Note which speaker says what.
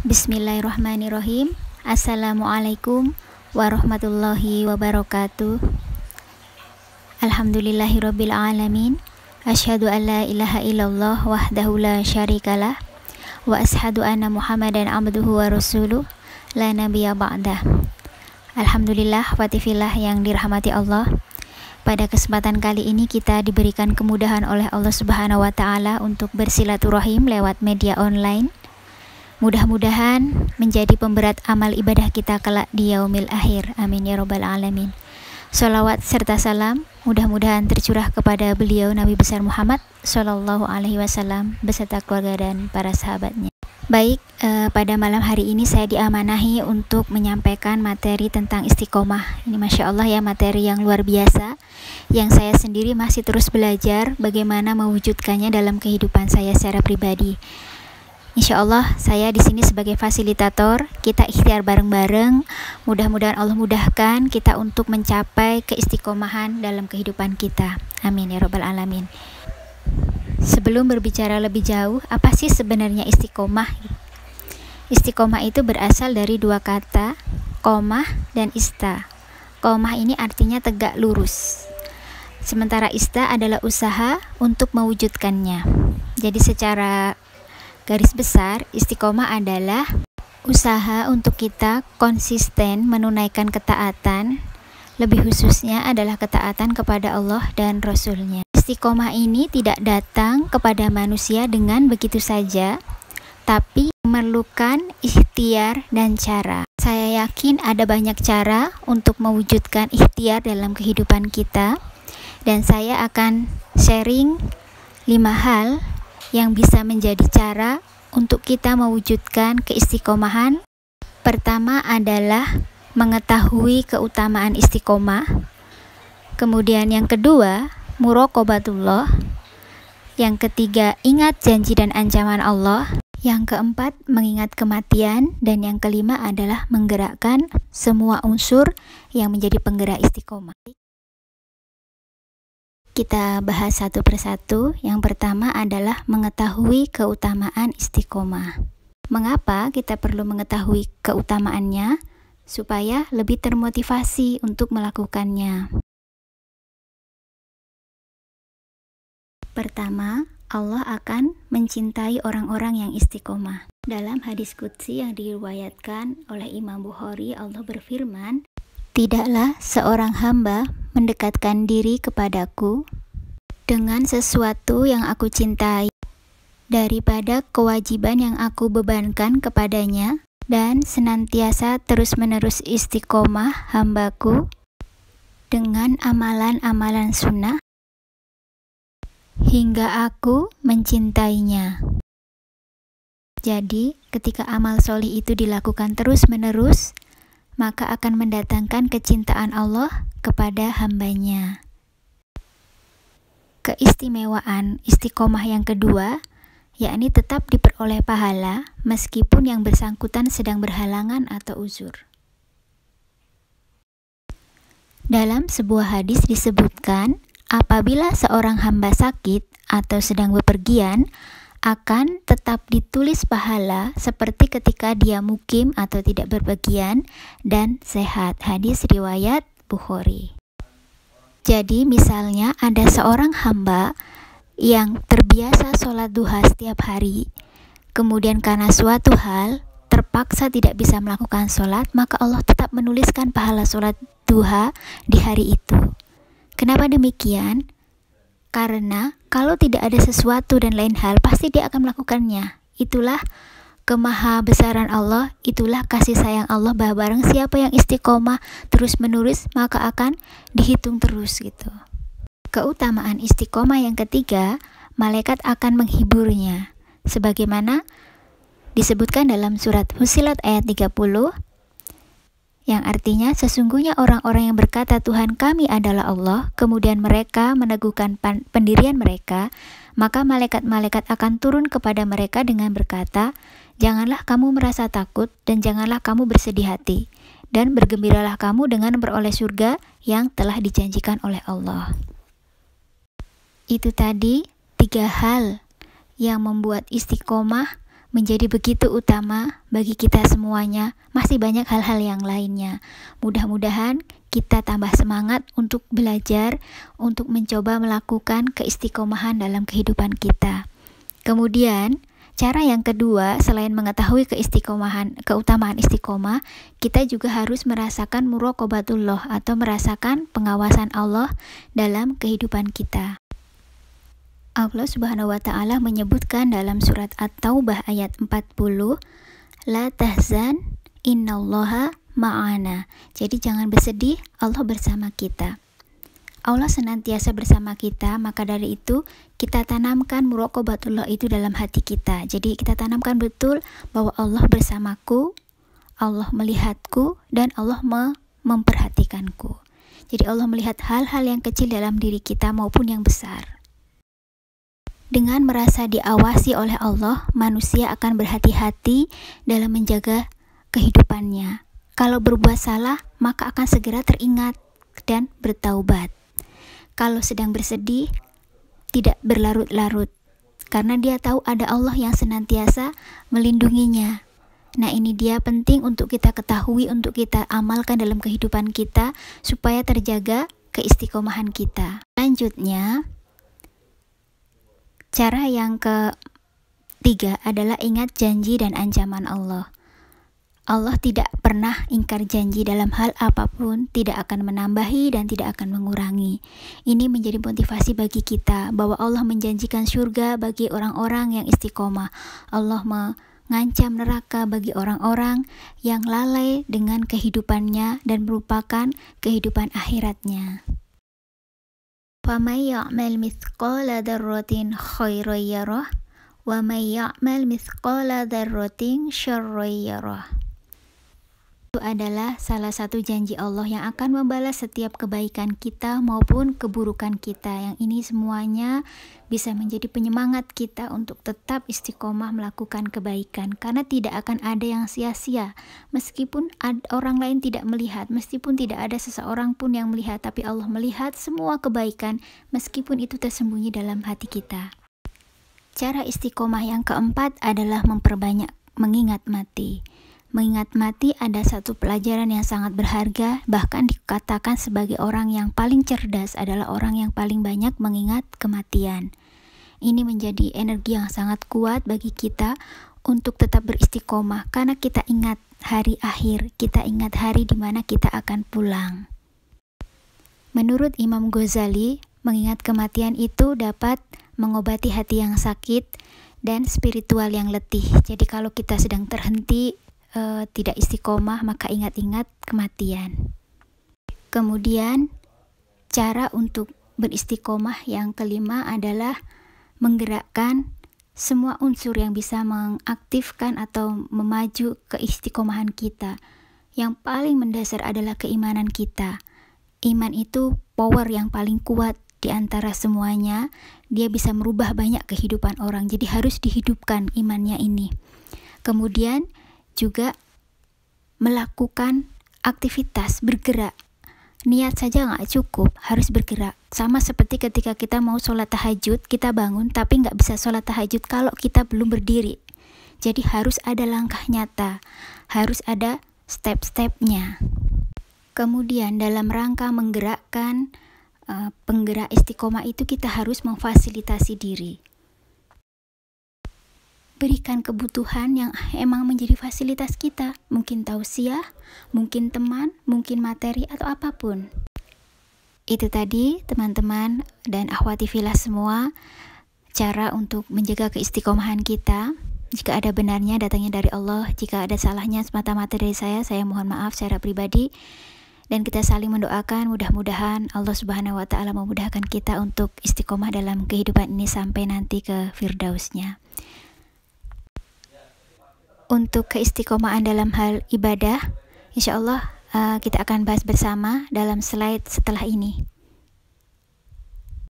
Speaker 1: Bismillahirrahmanirrahim. Assalamualaikum warahmatullahi wabarakatuh. Alhamdulillahirabbil alamin. Asyhadu an la ilaha illallah wahdahu la syarikalah wa asyhadu anna Muhammadan abduhu wa rasuluh la nabiyya ba'dah. Alhamdulillah watifillah yang dirahmati Allah. Pada kesempatan kali ini kita diberikan kemudahan oleh Allah Subhanahu wa taala untuk bersilaturahim lewat media online. Mudah-mudahan menjadi pemberat amal ibadah kita kelak di yaumil akhir. Amin ya rabbal alamin. Sholawat serta salam mudah-mudahan tercurah kepada beliau Nabi besar Muhammad Sallallahu Alaihi Wasallam beserta keluarga dan para sahabatnya. Baik, pada malam hari ini saya diamanahi untuk menyampaikan materi tentang istiqomah. Ini Masya Allah ya, materi yang luar biasa yang saya sendiri masih terus belajar bagaimana mewujudkannya dalam kehidupan saya secara pribadi. Insya Allah saya di sini sebagai fasilitator, kita ikhtiar bareng-bareng. Mudah-mudahan Allah mudahkan kita untuk mencapai keistiqomahan dalam kehidupan kita. Amin ya rabbal alamin. Sebelum berbicara lebih jauh, apa sih sebenarnya istiqomah? Istiqomah itu berasal dari dua kata, qomah dan ista. Qomah ini artinya tegak lurus. Sementara ista adalah usaha untuk mewujudkannya. Jadi secara garis besar, istiqomah adalah usaha untuk kita konsisten menunaikan ketaatan, lebih khususnya adalah ketaatan kepada Allah dan Rasul-Nya. Istiqomah ini tidak datang kepada manusia dengan begitu saja, tapi memerlukan ikhtiar dan cara. Saya yakin ada banyak cara untuk mewujudkan ikhtiar dalam kehidupan kita, dan saya akan sharing 5 hal yang bisa menjadi cara untuk kita mewujudkan keistiqomahan. Pertama adalah mengetahui keutamaan istiqomah. Kemudian yang kedua, muraqabatullah. Yang ketiga, ingat janji dan ancaman Allah. Yang keempat, mengingat kematian. Dan yang kelima adalah menggerakkan semua unsur yang menjadi penggerak istiqomah. Kita bahas satu persatu. Yang pertama adalah mengetahui keutamaan istiqomah. Mengapa kita perlu mengetahui keutamaannya? Supaya lebih termotivasi untuk melakukannya. Pertama, Allah akan mencintai orang-orang yang istiqomah. Dalam hadis qudsi yang diriwayatkan oleh Imam Bukhari, Allah berfirman, "Tidaklah seorang hamba mendekatkan diri kepadaku dengan sesuatu yang aku cintai daripada kewajiban yang aku bebankan kepadanya, dan senantiasa terus-menerus istiqomah hambaku dengan amalan-amalan sunnah hingga aku mencintainya." Jadi, ketika amal solih itu dilakukan terus-menerus, maka akan mendatangkan kecintaan Allah kepada hambanya. Keistimewaan istiqomah yang kedua, yakni tetap diperoleh pahala meskipun yang bersangkutan sedang berhalangan atau uzur. Dalam sebuah hadis disebutkan, apabila seorang hamba sakit atau sedang bepergian, akan tetap ditulis pahala seperti ketika dia mukim atau tidak berpergian dan sehat. Hadis riwayat Bukhari. Jadi misalnya ada seorang hamba yang terbiasa sholat duha setiap hari, kemudian karena suatu hal terpaksa tidak bisa melakukan sholat, maka Allah tetap menuliskan pahala sholat duha di hari itu. Kenapa demikian? Karena kalau tidak ada sesuatu dan lain hal, pasti dia akan melakukannya. Itulah kemahabesaran Allah, itulah kasih sayang Allah, bahwa barang siapa yang istiqomah terus menerus, maka akan dihitung terus gitu. Keutamaan istiqomah yang ketiga, malaikat akan menghiburnya. Sebagaimana disebutkan dalam surat Fussilat ayat 30, yang artinya sesungguhnya orang-orang yang berkata Tuhan kami adalah Allah, kemudian mereka meneguhkan pendirian mereka, maka malaikat-malaikat akan turun kepada mereka dengan berkata, janganlah kamu merasa takut dan janganlah kamu bersedih hati, dan bergembiralah kamu dengan beroleh surga yang telah dijanjikan oleh Allah. Itu tadi 3 hal yang membuat istiqomah menjadi begitu utama bagi kita semuanya, masih banyak hal-hal yang lainnya. Mudah-mudahan kita tambah semangat untuk belajar, untuk mencoba melakukan keistiqomahan dalam kehidupan kita. Kemudian, cara yang kedua, selain mengetahui keutamaan istiqomah, kita juga harus merasakan muraqabatullah atau merasakan pengawasan Allah dalam kehidupan kita. Allah Subhanahu wa Ta'ala menyebutkan dalam surat At-Taubah ayat 40, La tahzan innallaha ma'ana. Jadi jangan bersedih, Allah bersama kita. Allah senantiasa bersama kita, maka dari itu kita tanamkan muraqabatullah itu dalam hati kita. Jadi kita tanamkan betul bahwa Allah bersamaku, Allah melihatku, dan Allah memperhatikanku. Jadi Allah melihat hal-hal yang kecil dalam diri kita maupun yang besar. Dengan merasa diawasi oleh Allah, manusia akan berhati-hati dalam menjaga kehidupannya. Kalau berbuat salah, maka akan segera teringat dan bertaubat. Kalau sedang bersedih, tidak berlarut-larut, karena dia tahu ada Allah yang senantiasa melindunginya. Nah, ini dia penting untuk kita ketahui, untuk kita amalkan dalam kehidupan kita, supaya terjaga keistiqomahan kita. Selanjutnya, cara yang ketiga adalah ingat janji dan ancaman Allah. Allah tidak pernah ingkar janji dalam hal apapun, tidak akan menambahi dan tidak akan mengurangi. Ini menjadi motivasi bagi kita bahwa Allah menjanjikan surga bagi orang-orang yang istiqomah. Allah mengancam neraka bagi orang-orang yang lalai dengan kehidupannya dan merupakan kehidupan akhiratnya. وَمَنْ يَعْمَلْ مِثْقَالَ ذَرَّةٍ خَيْرًا يَرَهُ وَمَنْ يَعْمَلْ مِثْقَالَ ذَرَّةٍ شَرًّا يَرَهُ. Itu adalah salah satu janji Allah yang akan membalas setiap kebaikan kita maupun keburukan kita. Yang ini semuanya bisa menjadi penyemangat kita untuk tetap istiqomah melakukan kebaikan, karena tidak akan ada yang sia-sia. Meskipun orang lain tidak melihat, meskipun tidak ada seseorang pun yang melihat, tapi Allah melihat semua kebaikan meskipun itu tersembunyi dalam hati kita. Cara istiqomah yang keempat adalah memperbanyak mengingat mati. Mengingat mati ada satu pelajaran yang sangat berharga, bahkan dikatakan sebagai orang yang paling cerdas adalah orang yang paling banyak mengingat kematian. Ini menjadi energi yang sangat kuat bagi kita untuk tetap beristiqomah, karena kita ingat hari akhir, kita ingat hari di mana kita akan pulang. Menurut Imam Ghazali, mengingat kematian itu dapat mengobati hati yang sakit dan spiritual yang letih. Jadi kalau kita sedang terhenti, tidak istiqomah, maka ingat-ingat kematian. Kemudian cara untuk beristiqomah yang kelima adalah menggerakkan semua unsur yang bisa mengaktifkan atau memaju keistiqomahan kita. Yang paling mendasar adalah keimanan kita. Iman itu power yang paling kuat di antara semuanya. Dia bisa merubah banyak kehidupan orang, jadi harus dihidupkan imannya ini. Kemudian juga melakukan aktivitas, bergerak. Niat saja nggak cukup, harus bergerak. Sama seperti ketika kita mau sholat tahajud, kita bangun tapi nggak bisa sholat tahajud kalau kita belum berdiri. Jadi harus ada langkah nyata, harus ada step-stepnya. Kemudian dalam rangka menggerakkan penggerak istiqomah itu, kita harus memfasilitasi diri. Berikan kebutuhan yang emang menjadi fasilitas kita, mungkin tausiah, mungkin teman, mungkin materi, atau apapun. Itu tadi teman-teman dan akhwati fillah semua, cara untuk menjaga keistiqomahan kita. Jika ada benarnya datangnya dari Allah, jika ada salahnya semata-mata dari saya mohon maaf secara pribadi. Dan kita saling mendoakan, mudah-mudahan Allah Subhanahu wa Ta'ala memudahkan kita untuk istiqomah dalam kehidupan ini sampai nanti ke firdausnya. Untuk keistiqomahan dalam hal ibadah, insya Allah kita akan bahas bersama dalam slide setelah ini.